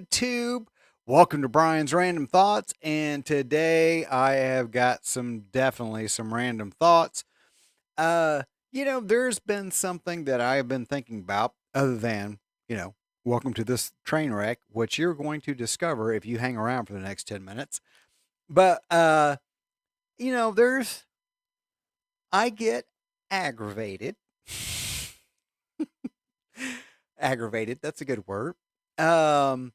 YouTube? Welcome to Brian's Random Thoughts, and today I have got definitely some random thoughts. Uh, there's been something that I have been thinking about other than, you know, welcome to this train wreck, which you're going to discover if you hang around for the next 10 minutes. But there's I get aggravated. Aggravated, that's a good word. Um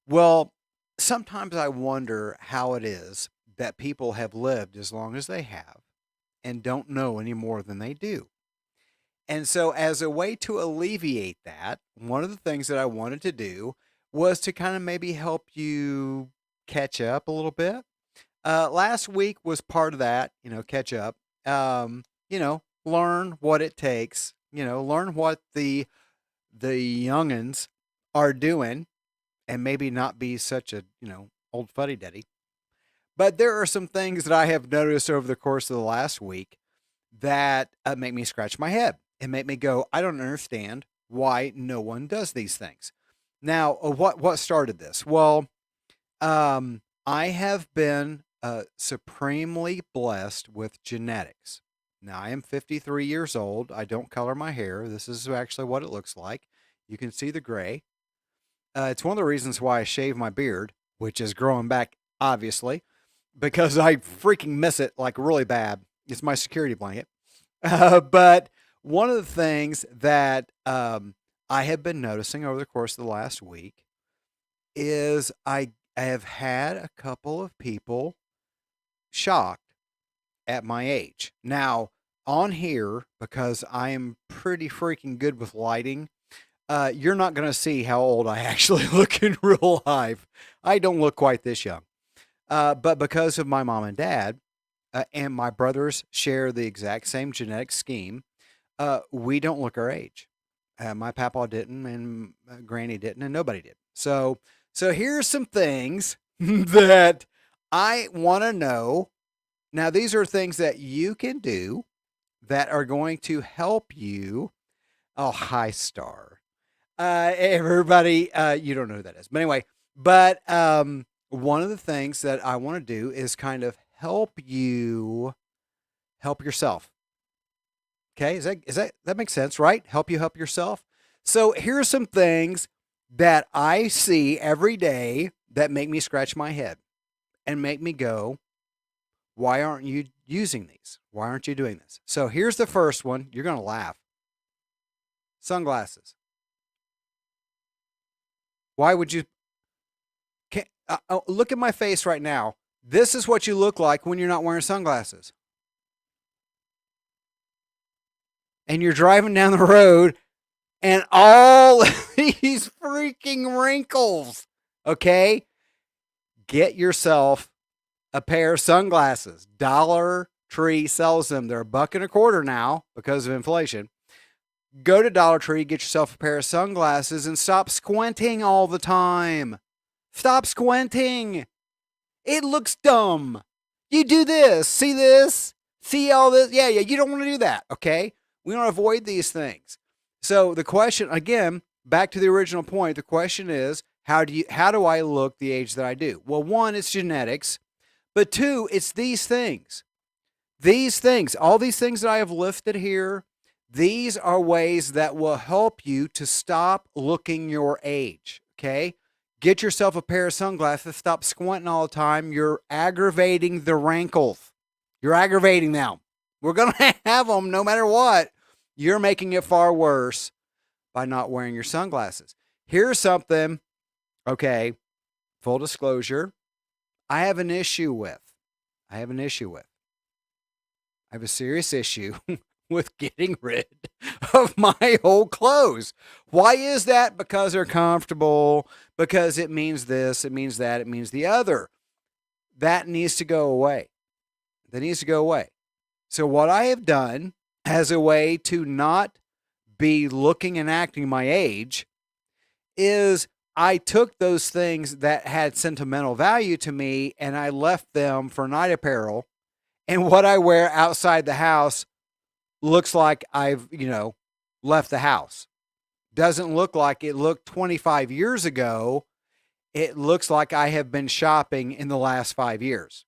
Well, sometimes I wonder how it is that people have lived as long as they have and don't know any more than they do. And so, as a way to alleviate that, one of the things that I wanted to do was to kind of maybe help you catch up a little bit. Last week was part of that, catch up. Learn what it takes. Learn what the youngins are doing, and maybe not be such a old fuddy duddy. But there are some things that I have noticed over the course of the last week that make me scratch my head and make me go, I don't understand why no one does these things. Now, what started this? Well, I have been supremely blessed with genetics. Now, I am 53 years old. I don't color my hair. This is actually what it looks like. You can see the gray. It's one of the reasons why I shave my beard, which is growing back, obviously, because I freaking miss it like really bad. It's my security blanket. But one of the things that I have been noticing over the course of the last week is I have had a couple of people shocked at my age. Now, on here, because I am pretty freaking good with lighting, you're not going to see how old I actually look in real life. I don't look quite this young. But because of my mom and dad, and my brothers share the exact same genetic scheme, we don't look our age. My papa didn't, and granny didn't, and nobody did. So here's some things that I want to know. Now, these are things that you can do that are going to help you. Oh, hi, Star. Everybody, you don't know who that is. But anyway, one of the things that I want to do is kind of help you help yourself. Okay, that makes sense, right? Help you help yourself. So here's some things that I see every day that make me scratch my head and make me go, why aren't you using these? Why aren't you doing this? So here's the first one. You're going to laugh. Sunglasses. Why would you look at my face right now? This is what you look like when you're not wearing sunglasses. And you're driving down the road and all these freaking wrinkles. Okay? Get yourself a pair of sunglasses. Dollar Tree sells them. They're $1.25 now because of inflation. Go to Dollar Tree, get yourself a pair of sunglasses, and stop squinting all the time. Stop squinting. It looks dumb. You do this. See all this. Yeah, you don't want to do that, okay? We want to avoid these things. So the question, again, back to the original point, the question is, how do I look the age that I do? Well, one, it's genetics, but two, it's these things. All these things that I have listed here, these are ways that will help you to stop looking your age, okay? Get yourself a pair of sunglasses. Stop squinting all the time. You're aggravating the wrinkles. You're aggravating them. We're going to have them no matter what. You're making it far worse by not wearing your sunglasses. Here's something, okay, full disclosure, I have a serious issue with getting rid of my old clothes. Why is that? Because they're comfortable, because it means this, it means that, it means the other. That needs to go away. So what I have done as a way to not be looking and acting my age is I took those things that had sentimental value to me and I left them for night apparel. And what I wear outside the house looks like I've, left the house. doesn't look like it looked 25 years ago. It looks like I have been shopping in the last 5 years.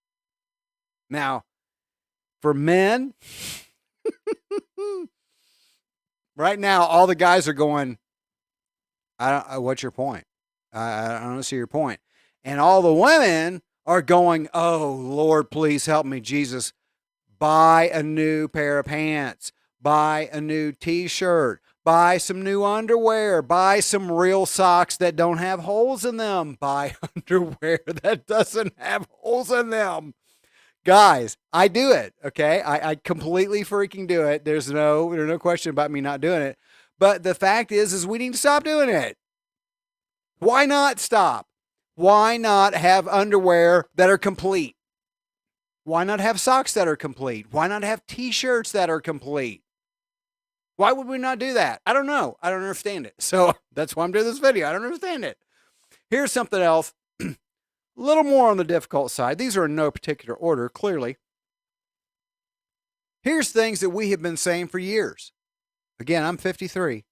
Now, for men, right now, all the guys are going, what's your point? I don't see your point. And all the women are going, oh, Lord, please help me, Jesus. Buy a new pair of pants. Buy a new t-shirt. Buy some new underwear. Buy some real socks that don't have holes in them. Buy underwear that doesn't have holes in them. Guys, I do it, okay? I completely freaking do it. There's no question about me not doing it. But the fact is we need to stop doing it. Why not stop? Why not have underwear that are complete? Why not have socks that are complete? Why not have t-shirts that are complete? Why would we not do that? I don't know. I don't understand it. So that's why I'm doing this video. I don't understand it. Here's something else. A little more on the difficult side. These are in no particular order, clearly. Here's things that we have been saying for years. Again, I'm 53.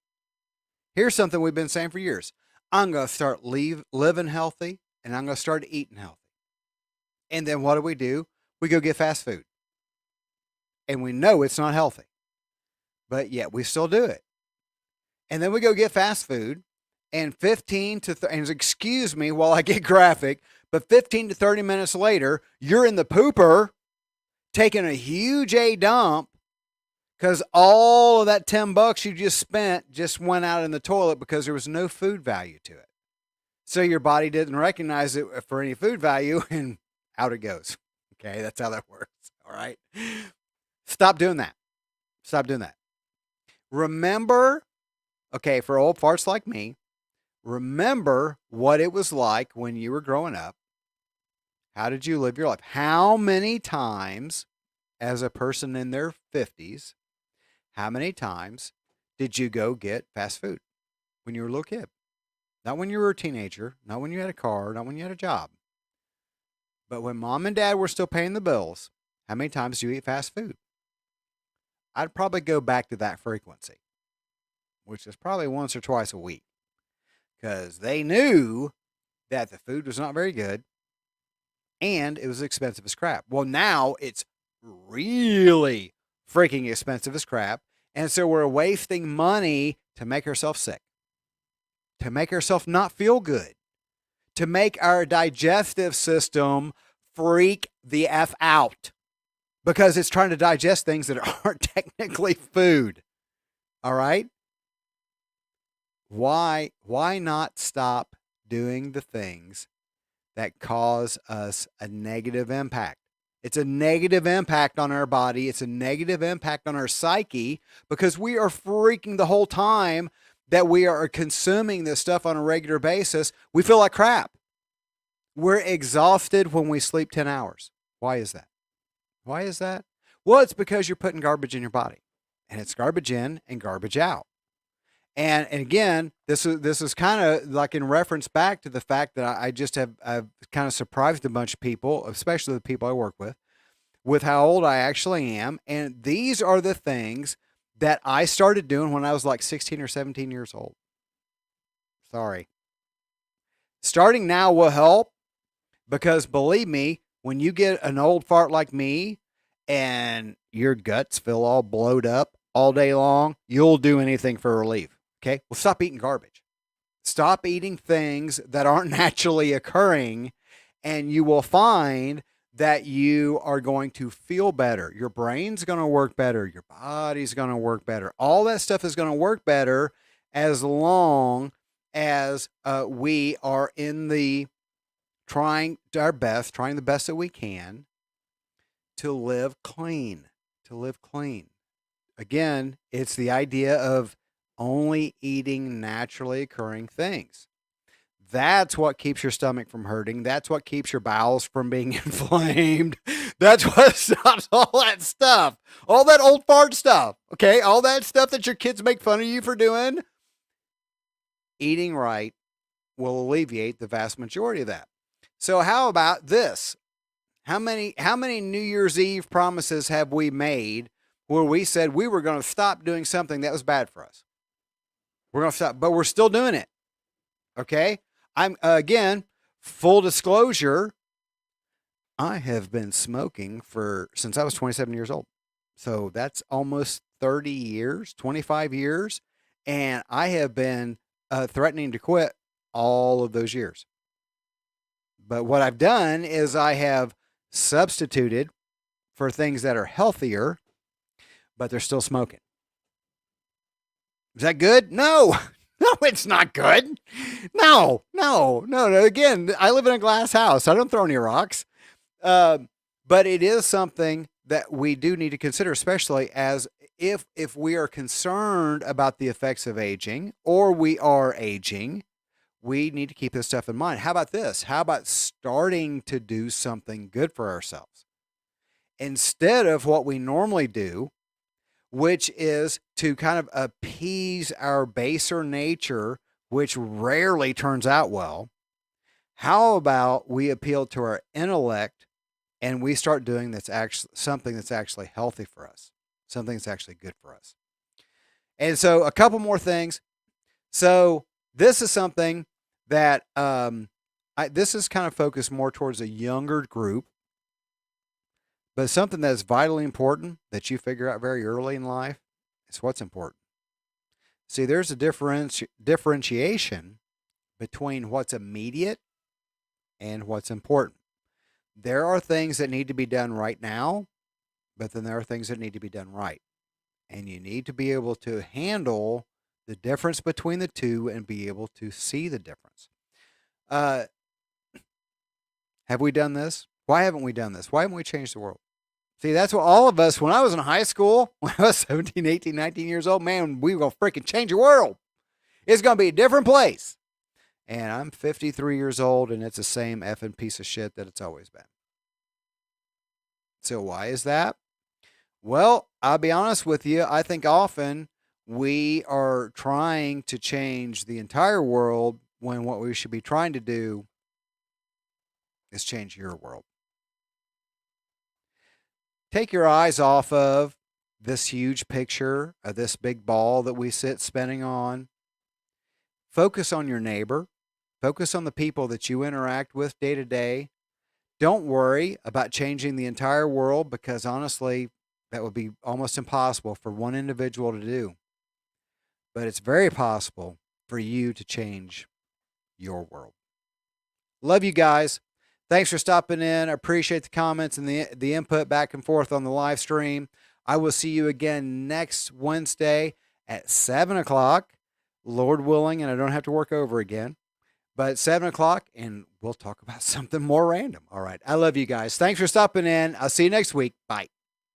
Here's something we've been saying for years. I'm going to start living healthy, and I'm going to start eating healthy. And then what do? We go get fast food. And we know it's not healthy. But yet we still do it. And then we go get fast food, and 15 to and excuse me while I get graphic, but 15 to 30 minutes later, you're in the pooper taking a huge dump because all of that $10 you just spent just went out in the toilet because there was no food value to it. So your body didn't recognize it for any food value, and out it goes. Okay, that's how that works. All right. Stop doing that. Stop doing that. Remember, okay, for old farts like me, remember what it was like when you were growing up. How did you live your life? How many times, as a person in their 50s, how many times did you go get fast food when you were a little kid? Not when you were a teenager, not when you had a car, not when you had a job. But when mom and dad were still paying the bills, how many times do you eat fast food? I'd probably go back to that frequency, which is probably once or twice a week, because they knew that the food was not very good and it was expensive as crap. Well, now it's really freaking expensive as crap. And so we're wasting money to make ourselves sick, to make ourselves not feel good, to make our digestive system freak the F out because it's trying to digest things that aren't technically food. All right? Why not stop doing the things that cause us a negative impact? It's a negative impact on our body. It's a negative impact on our psyche because we are freaking the whole time that we are consuming this stuff on a regular basis. We feel like crap. We're exhausted when we sleep 10 hours. Why is that? Why is that? Well, it's because you're putting garbage in your body, and it's garbage in and garbage out. And again, this is kind of like in reference back to the fact that I've kind of surprised a bunch of people, especially the people I work with how old I actually am. And these are the things that I started doing when I was like 16 or 17 years old. Sorry. Starting now will help because believe me, when you get an old fart like me and your guts feel all blowed up all day long, you'll do anything for relief. Okay? Well, stop eating garbage. Stop eating things that aren't naturally occurring, and you will find that you are going to feel better. Your brain's going to work better. Your body's going to work better. All that stuff is going to work better as long as we are in the trying our best, trying the best that we can to live clean, Again, it's the idea of only eating naturally occurring things. That's what keeps your stomach from hurting. That's what keeps your bowels from being inflamed. That's what stops all that stuff. All that old fart stuff. Okay? All that stuff that your kids make fun of you for doing. Eating right will alleviate the vast majority of that. So how about this? How many New Year's Eve promises have we made where we said we were going to stop doing something that was bad for us? We're going to stop, but we're still doing it. Okay. I'm, again, full disclosure, I have been smoking since I was 27 years old. So that's almost 30 years, 25 years. And I have been threatening to quit all of those years. But what I've done is I have substituted for things that are healthier, but they're still smoking. Is that good? No. No, it's not good. No. Again, I live in a glass house. I don't throw any rocks. But it is something that we do need to consider, especially as if we are concerned about the effects of aging or we are aging, we need to keep this stuff in mind. How about this? How about starting to do something good for ourselves instead of what we normally do, which is to kind of appease our baser nature, which rarely turns out well? How about we appeal to our intellect and we start doing something that's actually healthy for us, something that's actually good for us? And so a couple more things. So this is something that this is kind of focused more towards a younger group, but something that's vitally important that you figure out very early in life is what's important. See, there's a differentiation between what's immediate and what's important. There are things that need to be done right now, but then there are things that need to be done right. And you need to be able to handle the difference between the two and be able to see the difference. Have we done this? Why haven't we done this? Why haven't we changed the world? See, that's what all of us, when I was in high school, when I was 17, 18, 19 years old, man, we were going to freaking change the world. It's going to be a different place. And I'm 53 years old, and it's the same effing piece of shit that it's always been. So why is that? Well, I'll be honest with you. I think often we are trying to change the entire world when what we should be trying to do is change your world. Take your eyes off of this huge picture of this big ball that we sit spinning on. Focus on your neighbor. Focus on the people that you interact with day to day. Don't worry about changing the entire world, because honestly, that would be almost impossible for one individual to do. But it's very possible for you to change your world. Love you guys. Thanks for stopping in. I appreciate the comments and the input back and forth on the live stream. I will see you again next Wednesday at 7 o'clock, Lord willing, and I don't have to work over again. But 7 o'clock, and we'll talk about something more random. All right. I love you guys. Thanks for stopping in. I'll see you next week. Bye.